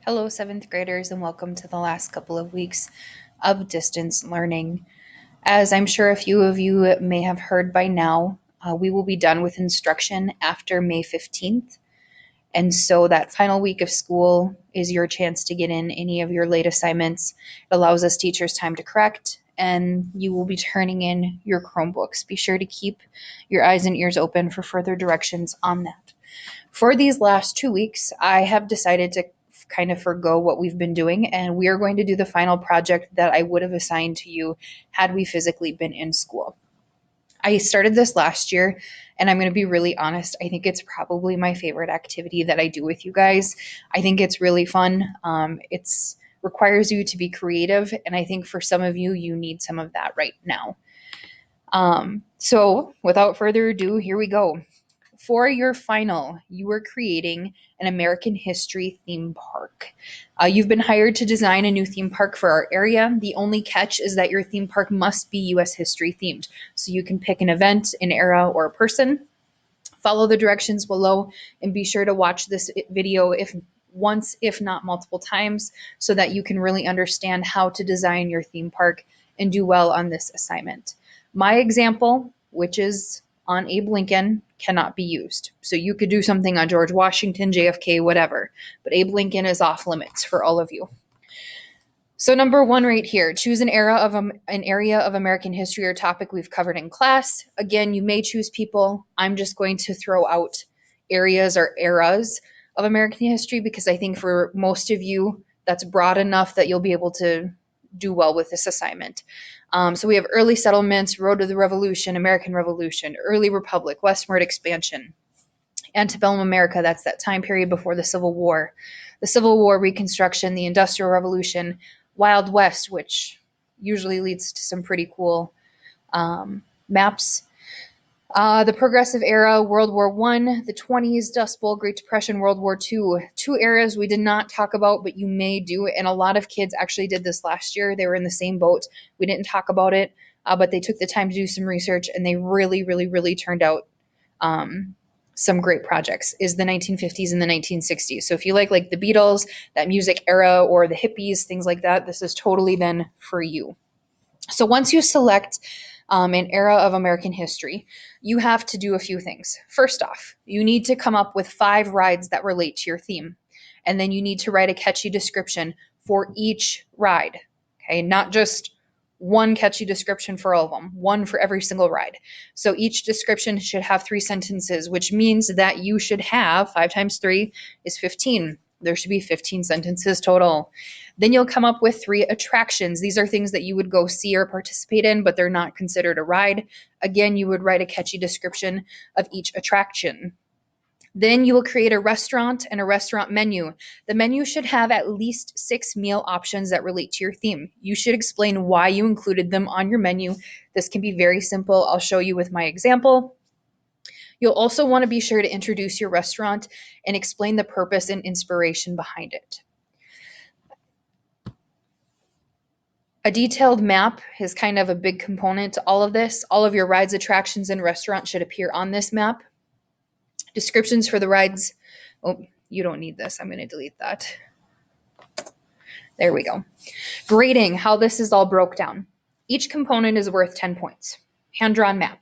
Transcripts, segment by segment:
Hello, seventh graders, and welcome to the last couple of weeks of distance learning. As I'm sure a few of you may have heard by now, we will be done with instruction after May 15th. And so that final week of school is your chance to get in any of your late assignments. It allows us teachers time to correct, and you will be turning in your Chromebooks. Be sure to keep your eyes and ears open for further directions on that. For these last 2 weeks, I have decided to kind of forgo what we've been doing, and we are going to do the final project that I would have assigned to you had we physically been in school. I started this last year, and I'm going to be really honest. I think it's probably my favorite activity that I do with you guys. I think it's really fun. It's requires you to be creative, and I think for some of you, you need some of that right now. So without further ado, here we go. For your final, you are creating an American history theme park. You've been hired to design a new theme park for our area. The only catch is that your theme park must be U.S. history themed. So you can pick an event, an era, or a person. Follow the directions below and be sure to watch this video if not multiple times, so that you can really understand how to design your theme park and do well on this assignment. My example, which is on Abe Lincoln, cannot be used. So you could do something on George Washington, JFK, whatever, but Abe Lincoln is off limits for all of you. So number one right here, choose an area of American history or topic we've covered in class. Again, you may choose people. I'm just going to throw out areas or eras of American history because I think for most of you, that's broad enough that you'll be able to do well with this assignment. So we have early settlements, road to the Revolution, American Revolution, early Republic, westward expansion, antebellum America, that's that time period before the Civil War, Reconstruction, the Industrial Revolution, Wild West, which usually leads to some pretty cool maps. The Progressive Era, World War I, the 20s, Dust Bowl, Great Depression, World War II. Two eras we did not talk about, but you may do. And a lot of kids actually did this last year. They were in the same boat. We didn't talk about it, but they took the time to do some research, and they really, really, really turned out some great projects, is the 1950s and the 1960s. So if you like the Beatles, that music era, or the hippies, things like that, this is totally then for you. So once you select an era of American history, you have to do a few things. First off, you need to come up with 5 rides that relate to your theme. And then you need to write a catchy description for each ride. Okay, not just one catchy description for all of them, one for every single ride. So each description should have 3 sentences, which means that you should have 5 times 3 is 15. There should be 15 sentences total. Then you'll come up with 3 attractions. These are things that you would go see or participate in, but they're not considered a ride. Again, you would write a catchy description of each attraction. Then you will create a restaurant and a restaurant menu. The menu should have at least 6 meal options that relate to your theme. You should explain why you included them on your menu. This can be very simple. I'll show you with my example. You'll also want to be sure to introduce your restaurant and explain the purpose and inspiration behind it. A detailed map is kind of a big component to all of this. All of your rides, attractions, and restaurants should appear on this map. Descriptions for the rides. Oh, you don't need this. I'm going to delete that. There we go. Grading, how this is all broke down. Each component is worth 10 points. Hand-drawn map.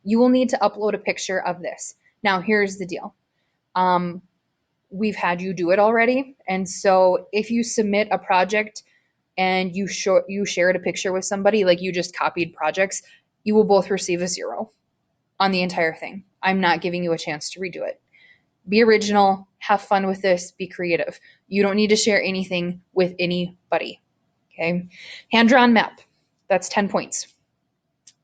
You will need to upload a picture of this. Now, here's the deal. We've had you do it already. And so if you submit a project and you shared a picture with somebody, like you just copied projects, you will both receive a 0 on the entire thing. I'm not giving you a chance to redo it. Be original, have fun with this, be creative. You don't need to share anything with anybody. Okay? Hand-drawn map, that's 10 points.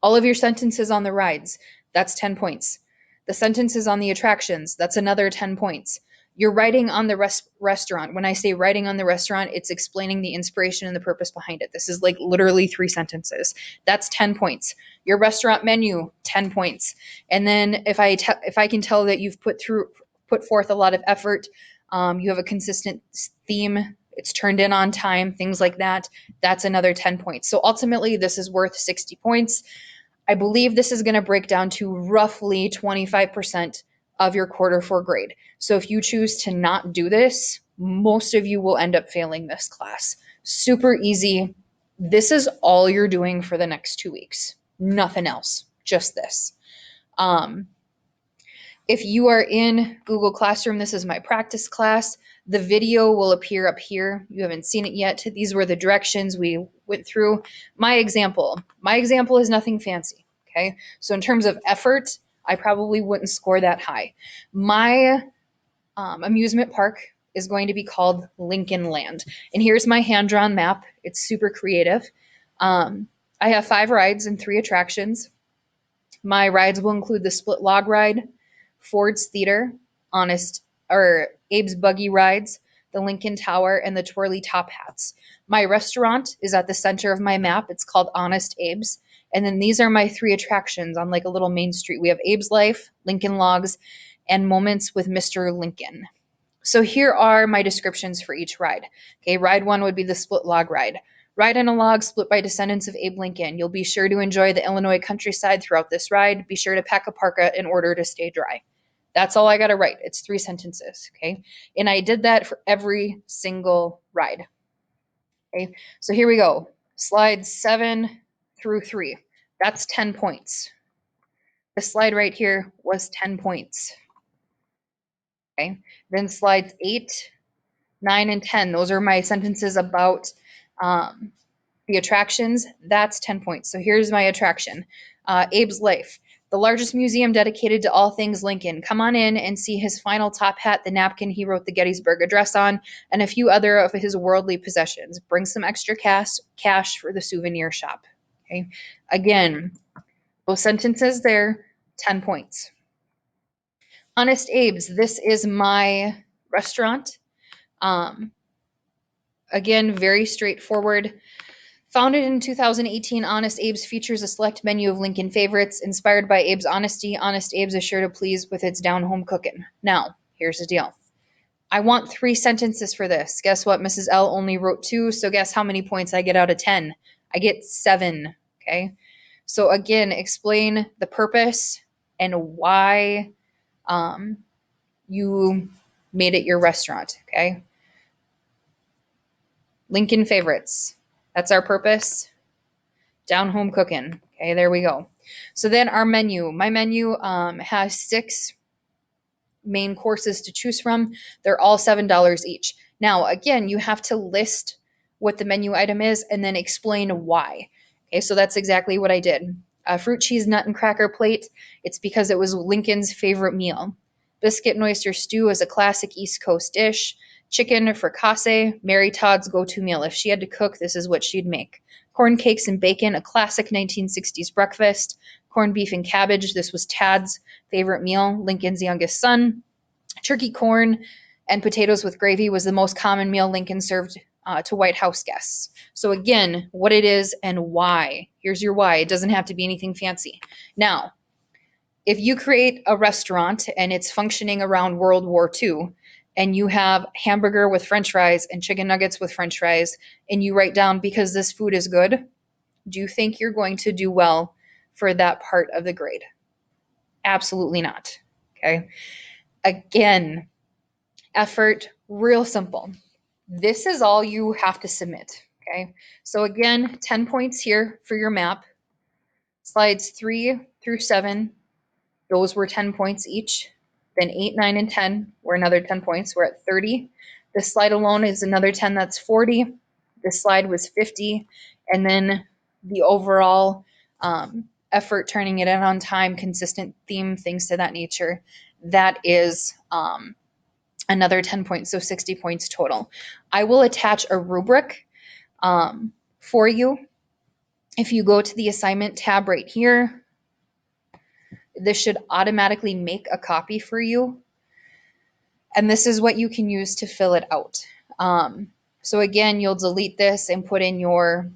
All of your sentences on the rides, that's 10 points. The sentences on the attractions, that's another 10 points. You're writing on the restaurant. When I say writing on the restaurant, it's explaining the inspiration and the purpose behind it. This is like literally 3 sentences. That's 10 points. Your restaurant menu, 10 points. And then if I can tell that you've put forth a lot of effort, you have a consistent theme, it's turned in on time, things like that, that's another 10 points. So ultimately, this is worth 60 points. I believe this is going to break down to roughly 25% of your quarter 4 grade. So if you choose to not do this, most of you will end up failing this class. Super easy. This is all you're doing for the next 2 weeks. Nothing else, just this. Um, if you are in Google Classroom, this is my practice class. The video will appear up here. You haven't seen it yet. These were the directions we went through. My example is nothing fancy, okay? So in terms of effort, I probably wouldn't score that high. My amusement park is going to be called Lincoln Land. And here's my hand-drawn map. It's super creative. I have 5 rides and 3 attractions. My rides will include the Split Log Ride, Ford's Theater, Abe's Buggy Rides, the Lincoln Tower, and the Twirly Top Hats. My restaurant is at the center of my map. It's called Honest Abe's. And then these are my 3 attractions on like a little main street. We have Abe's Life, Lincoln Logs, and Moments with Mr. Lincoln. So here are my descriptions for each ride. Okay, ride 1 would be the Split Log Ride. Ride in a log split by descendants of Abe Lincoln. You'll be sure to enjoy the Illinois countryside throughout this ride. Be sure to pack a parka in order to stay dry. That's all I got to write. It's 3 sentences, okay? And I did that for every single ride. Okay, so here we go. Slides 7 through 3. That's 10 points. The slide right here was 10 points. Okay, then slides 8, 9, and 10. Those are my sentences about the attractions. That's 10 points. So here's my attraction. Abe's Life, the largest museum dedicated to all things Lincoln. Come on in and see his final top hat, the napkin he wrote the Gettysburg Address on, and a few other of his worldly possessions. Bring some extra cash for the souvenir shop. Okay. Again, those sentences there, 10 points. Honest Abe's, this is my restaurant. Again, very straightforward. Founded in 2018, Honest Abe's features a select menu of Lincoln favorites. Inspired by Abe's honesty, Honest Abe's is sure to please with its down-home cooking. Now, here's the deal. I want 3 sentences for this. Guess what? Mrs. L only wrote 2, so guess how many points I get out of 10? I get 7, okay? So again, explain the purpose and why you made it your restaurant, okay? Lincoln favorites. That's our purpose. Down home cooking. Okay, there we go. So then our menu. My menu has 6 main courses to choose from. They're all $7 each. Now, again, you have to list what the menu item is and then explain why. Okay, so that's exactly what I did. Fruit, cheese, nut, and cracker plate. It's because it was Lincoln's favorite meal. Biscuit and oyster stew is a classic East Coast dish. Chicken fricassee, Mary Todd's go-to meal. If she had to cook, this is what she'd make. Corn cakes and bacon, a classic 1960s breakfast. Corned beef and cabbage, this was Tad's favorite meal, Lincoln's youngest son. Turkey, corn, and potatoes with gravy was the most common meal Lincoln served to White House guests. So again, what it is and why. Here's your why. It doesn't have to be anything fancy. Now, if you create a restaurant and it's functioning around World War II, and you have hamburger with french fries and chicken nuggets with french fries, and you write down because this food is good, do you think you're going to do well for that part of the grade? Absolutely not. Okay. Again, effort, real simple. This is all you have to submit. Okay. So again, 10 points here for your map. Slides 3 through 7, those were 10 points each. Then 8, 9, and 10 were another 10 points. We're at 30. This slide alone is another 10, that's 40. This slide was 50. And then the overall effort, turning it in on time, consistent theme, things to that nature, that is another 10 points, so 60 points total. I will attach a rubric for you. If you go to the assignment tab right here, this should automatically make a copy for you. And this is what you can use to fill it out. So again, you'll delete this and put in your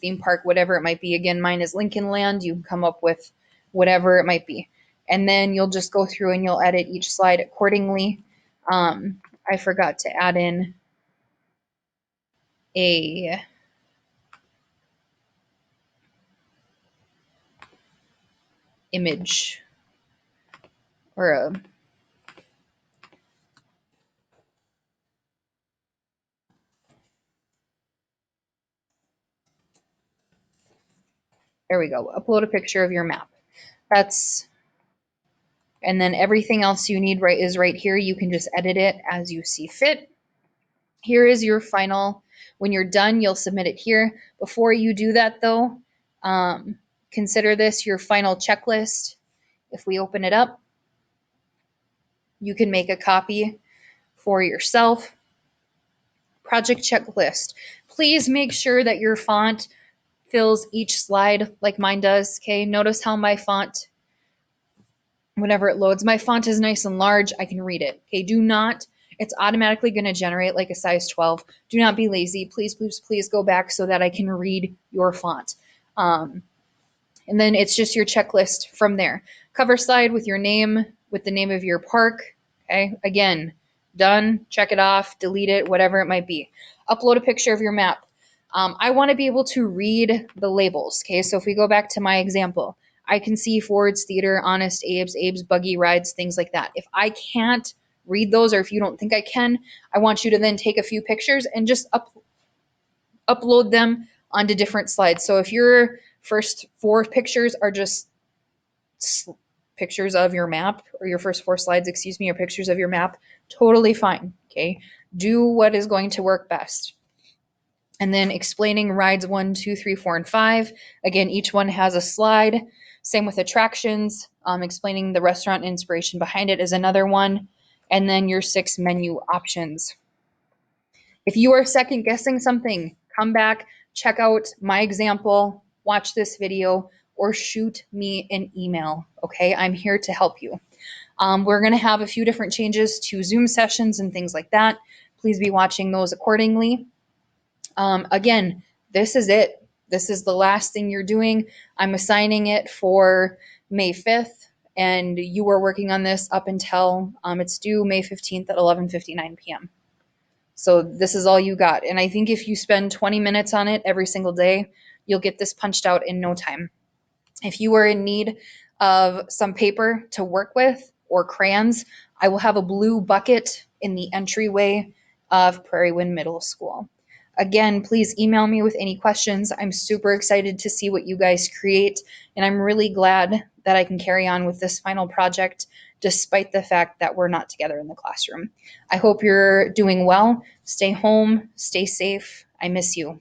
theme park, whatever it might be. Again, mine is Lincoln Land. You can come up with whatever it might be. And then you'll just go through and you'll edit each slide accordingly. I forgot to add in a image or There we go. Upload a picture of your map. That's, and then everything else you need is right here. You can just edit it as you see fit. Here is your final. When you're done, you'll submit it here. Before you do that though, consider this your final checklist. If we open it up, you can make a copy for yourself. Project checklist. Please make sure that your font fills each slide like mine does. Okay, notice how my font, whenever it loads, my font is nice and large. I can read it. Okay, do not, it's automatically going to generate like a size 12. Do not be lazy. Please, please, please go back so that I can read your font. And then it's just your checklist from there. Cover slide with your name, with the name of your park. Okay, again, done, check it off, delete it, whatever it might be. Upload a picture of your map. I want to be able to read the labels. Okay, so if we go back to my example, I can see Ford's Theater, Honest Abe's, Abe's Buggy Rides, things like that. If I can't read those, or if you don't think I can, I want you to then take a few pictures and just upload them onto different slides. So if your first 4 pictures are just pictures of your map, or your first 4 slides, excuse me, are pictures of your map, totally fine. Okay, do what is going to work best. And then explaining rides 1, 2, 3, 4, and 5. Again, each one has a slide. Same with attractions. Explaining the restaurant inspiration behind it is another one. And then your 6 menu options. If you are second guessing something, come back, check out my example, watch this video, or shoot me an email. Okay, I'm here to help you. We're going to have a few different changes to Zoom sessions and things like that. Please be watching those accordingly. Again, this is it. This is the last thing you're doing. I'm assigning it for May 5th, and you are working on this up until it's due May 15th at 11:59 p.m. So this is all you got. And I think if you spend 20 minutes on it every single day, you'll get this punched out in no time. If you are in need of some paper to work with or crayons, I will have a blue bucket in the entryway of Prairie Wind Middle School. Again, please email me with any questions. I'm super excited to see what you guys create, and I'm really glad that I can carry on with this final project despite the fact that we're not together in the classroom. I hope you're doing well. Stay home, stay safe. I miss you.